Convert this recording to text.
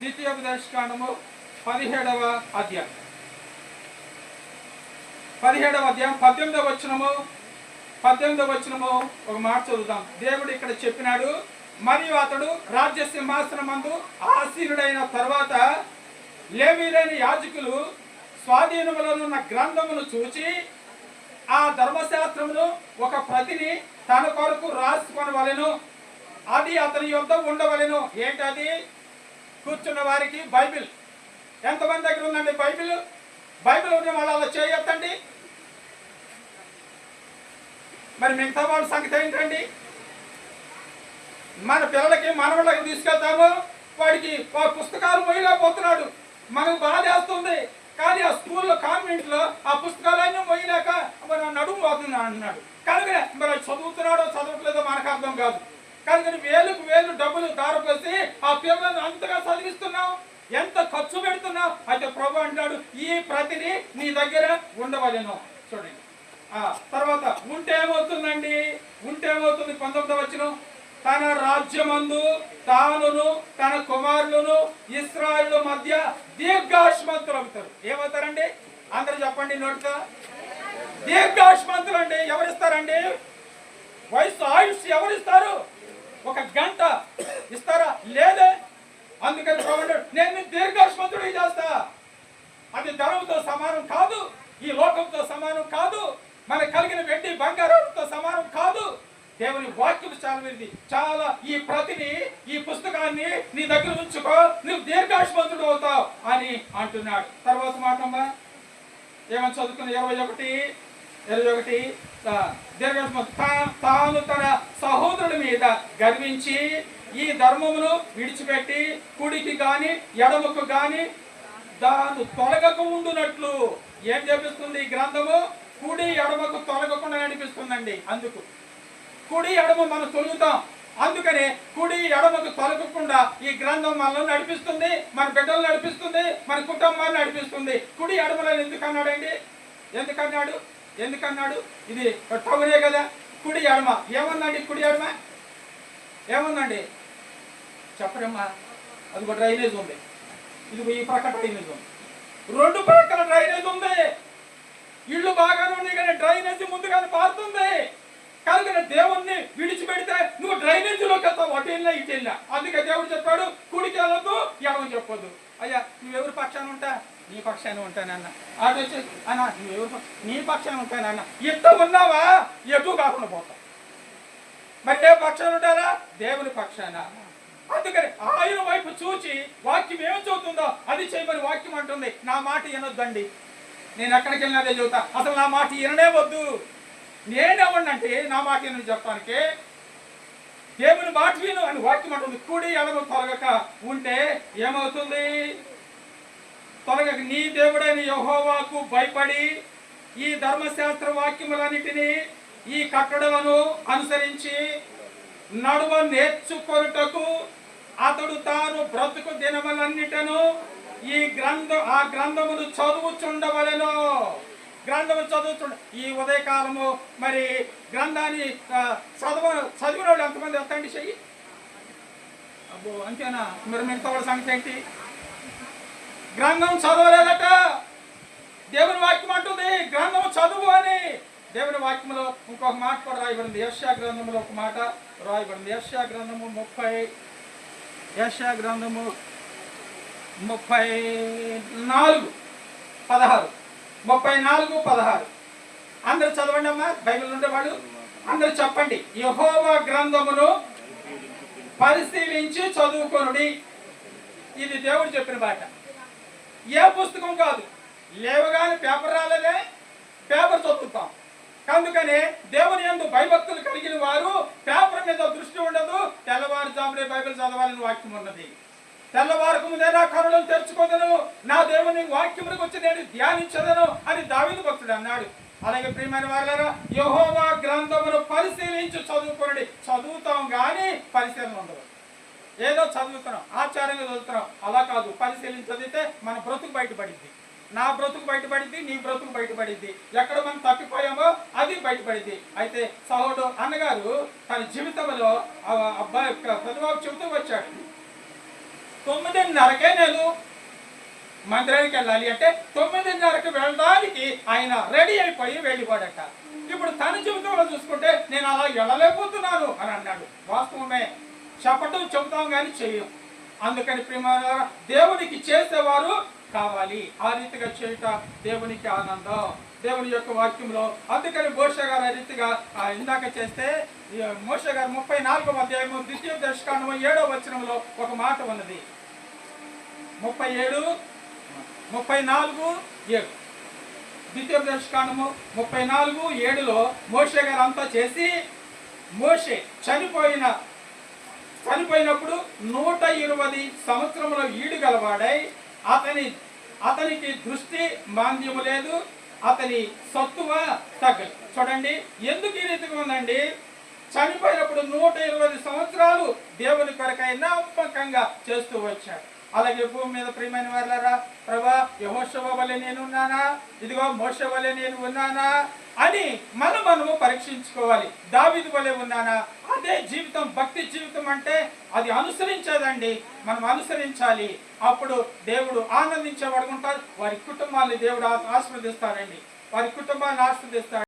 ద్వితీయోపదేశకాండము 17వ అధ్యాయం 18వ వచనము ఒక మాట చదువుదాం. దేవుడు ఇక్కడ చెప్పినాడు, మరియు అతడు రాజ్య సింహాసనమందు ఆసీనుడైన తర్వాత లేవీయులైన యాజకులు స్వాధీనములనున్న గ్రంథమును చూచి ఆ ధర్మశాస్త్రమును ఒక ప్రతిని తన కొరకు రాసుకొనవలెను, అది అతని యొద్ద ఉండవలెను. ఏంటది? కూర్చున్న వారికి బైబిల్. ఎంతమంది దగ్గర ఉందండి బైబిల్? బైబిల్ ఉంటే వాళ్ళు అలా చేయొద్దండి. మరి మిగతా వాళ్ళ సంగతి ఏంటండి? మన పిల్లలకి మనవాళ్ళకి తీసుకెళ్తాము, వాడికి పుస్తకాలు మొయ్యలేకపోతున్నాడు. మనకు బాధ వేస్తుంది, కానీ ఆ స్కూల్లో కాన్వెంట్లో ఆ పుస్తకాలన్నీ మొయ్యలేక మరి నడుము పోతుంది అంటున్నాడు. కనుక మరి చదువుతున్నాడో చదవట్లేదో మనకు అర్థం కాదు. కనుక వేలుకు వేలు డబ్బులు దారిపోసి ఆ పిల్లలను అంతగా చదివిస్తున్నావు, ఎంత ఖర్చు పెడుతున్నావు. అయితే ప్రభు అంటాడు, ఈ ప్రతిని నీ దగ్గర ఉండవలెను. చూడండి తర్వాత ఉంటే ఏమవుతుందండి? 19వ వచనం, తన రాజ్యమందు తానును తన కుమారులను ఇశ్రాయేలు మధ్య దీర్ఘాయుష్మంతులు అవుతారు. ఏమవుతారండి? అందరూ చెప్పండి నోటితో. దీర్ఘాయుష్మంతులు అండి. ఎవరిస్తారండి? ఆయుష్ ఎవరిస్తారు? 1 గంట ఇస్తారా? లేదే. అందుకని ప్రభువు, నేను దీర్ఘాయుష్మంతుడు చేస్తా. అది ధనంతో సమానం కాదు, ఈ లోకంతో సమానం కాదు, మనకు కలిగిన వెండి బంగారంతో సమానం కాదు. దేవుని వాక్యం చాలా ఈ ప్రతిని, ఈ పుస్తకాన్ని నీ దగ్గర ఉంచుకో, నువ్వు దీర్ఘాయుష్మంతుడు అవుతావు అని అంటున్నాడు. తర్వాత మాటమ్మా ఏమని చదువుకున్న 21 తాను తన సహోదరుడి మీద గర్వించి ఈ ధర్మమును విడిచిపెట్టి కుడికి గాని ఎడమకు గాని దాన్ని తొలగక ఉండునట్లు ఏం చేపిస్తుంది ఈ గ్రంథము? కుడి ఎడమకు తొలగకుండా నడిపిస్తుందండి. అందుకు కుడి ఎడమ మనం తొలుగుతాం, అందుకని కుడి ఎడమకు తొలగకుండా ఈ గ్రంథం మనల్ని నడిపిస్తుంది, మన బిడ్డలు నడిపిస్తుంది, మన కుటుంబాన్ని నడిపిస్తుంది. కుడి ఎడమలను ఎందుకన్నాడు? ఇది టౌనే కదా. కుడి ఎడమ ఏముందండి? కుడి ఎడమ ఏముందండి చెప్పరమ్మా. అది ఒక డ్రైనేజ్ ఉంది, ఇది ఈ ప్రక్క డ్రైనేజ్ ఉంది, 2 ప్రక్కల డ్రైనేజ్ ఉంది. ఇళ్ళు బాగానే ఉంది కానీ డ్రైనేజ్ ముందుగానే పారుతుంది. కనుక దేవుణ్ణి విడిచిపెడితే నువ్వు డ్రైనేజీలోకి వెళ్తావు, అటు వెళ్ళినా ఇటు వెళ్ళినా. అందుకే దేవుడు చెప్పాడు, కుడికి వెళ్ళొద్దు, ఎడమని చెప్పొద్దు. అయ్యా నువ్వెవరి పక్షాన ఉంటా? నీ పక్షాన్ని ఉంటానన్న. అది వచ్చి అన్న నువ్వెవరు? నీ పక్షాన్ని ఉంటానన్న. ఎట్ట ఉన్నావా? ఎటు కాకుండా పోతావు. మరి ఏ పక్షాన ఉంటారా? దేవుని పక్షాన. అందుకని ఆయన వైపు చూచి వాక్యం ఏం చదువుతుందో అది చేయమని వాక్యం అంటుంది. నా మాట వినొద్దండి, నేను ఎక్కడికి వెళ్ళినా అదే చదువుతా. అసలు నా మాట విననే వద్దు. నేనేమన్నంటే నా మాట వినని చెప్పడానికి దేవుని మాట విను అని వాక్యం అంటుంది. కుడి ఎడమ తొలగక ఉంటే ఏమవుతుంది? తొలగక నీ దేవుడైన యెహోవాకు భయపడి ఈ ధర్మశాస్త్ర వాక్యములన్నిటినీ ఈ కట్టడలను అనుసరించి నడుమ నేర్చుకొనుటకు అతడు తాను బ్రతుకు దినములన్నిటను ఆ గ్రంథమును చదువుచుండవలెను. గ్రంథము చదువుతుండ ఈ ఉదయకాలము మరి గ్రంథాన్ని చదివిన వాళ్ళు ఎంతమంది ఎత్తండి చెయ్యి? అబ్బో అంతేనా? మరి మిగతా వాళ్ళ సంగతి ఏంటి? గ్రంథం చదవలేదట. దేవుని వాక్యం అంటుంది గ్రంథము చదువు అని. దేవుని వాక్యంలో ఇంకొక మాట కూడా రాయబడింది. యెషయా గ్రంథంలో ఒక మాట రాయబడింది. యెషయా గ్రంథము 34:16 అందరు చదవండి అమ్మా, బైబిల్ ఉండేవాడు అందరు చెప్పండి. యెహోవా గ్రంథమును పరిశీలించి చదువుకొనుడి. ఇది దేవుడు చెప్పిన మాట, ఏ పుస్తకం కాదు. లేవగానే పేపర్ రాలేదే, పేపర్ చదువుతాం. అందుకనే దేవుని యందు భయభక్తులు కలిగిన వారు పేపర్ మీద దృష్టి ఉండదు. తెల్లవారుజామునే బైబిల్ చదవాలని వాక్యం ఉన్నది. తెల్లవారుకు ముందే నా కనులను తెరుచుకోదను, నా దేవుని వాక్యములకు వచ్చి నేను ధ్యానించదను అని దావీదు భక్తుడు అన్నాడు. అలాగే ప్రియమైన వారులారా, యెహోవా గ్రంథమును పరిశీలించి చదువుకోండి. చదువుతాం కానీ పరిశీలన ఉండదు. ఏదో చదువుతున్నాం, ఆచారంగా చదువుతున్నాం, అలా కాదు. పరిశీలించి చదివితే మన బ్రతుకు బయటపడింది, నా బ్రతుకు బయటపడింది, నీ బ్రతుకు బయటపడింది. ఎక్కడ మనం తప్పిపోయామో అది బయటపడింది. అయితే సహోదరుడు అన్నగారు తన జీవితంలో అబ్బాయి పెద్దబాబు చెబుతూ వచ్చాడు, 9:30కే నేను మందిరానికి వెళ్ళాలి అంటే 9:30కి వెళ్ళడానికి ఆయన రెడీ అయిపోయి వెళ్ళిపోడట. ఇప్పుడు తన జీవితంలో చూసుకుంటే నేను అలా వెళ్ళలేకపోతున్నాను అని అన్నాడు. వాస్తవమే, చెప్పటం చెబుతాం కానీ చెయ్యం. అందుకని ప్రియమైన దేవునికి చేసేవారు కావాలి. ఆ రీతిగా చేయట దేవునికి ఆనందం, దేవుని యొక్క వాక్యంలో. అందుకని మోషే గారు ఆ రీతిగా ఇందాక చేస్తే మోషే గారు 34వ అధ్యాయము 2వ దశకాండము 7వ వచనంలో ఒక మాట ఉన్నది. 34:7 2వ దశకాండము 34:7లో మోషే గారు అంతా చేసి మోషే చనిపోయినప్పుడు 120 సంవత్సరముల ఈడు గలవాడై అతనికి దృష్టి మాంద్యము లేదు, అతని సత్తువ తగ్గదు. చూడండి ఎందుకు ఈ రీతిగా ఉందండి. చనిపోయినప్పుడు 120 సంవత్సరాలు దేవుని కొరకై నమ్మకంగా చేస్తూ వచ్చాడు. అలాగే భూమి మీద ప్రియమైన వాళ్ళారా, ప్రభా యెహోషువ వలె నేను ఉన్నానా, ఇదిగో మోషే వలె నేను ఉన్నానా అని మనము పరీక్షించుకోవాలి. దావీదు వలె ఉన్నానా? అదే జీవితం, భక్తి జీవితం అంటే అది అనుసరించేదండి. మనం అనుసరించాలి. అప్పుడు దేవుడు ఆనందించేవాడు ఉంటారు. వారి కుటుంబాన్ని దేవుడు ఆశీర్వదిస్తారండి, వారి కుటుంబాన్ని ఆశీర్వదిస్తాడు.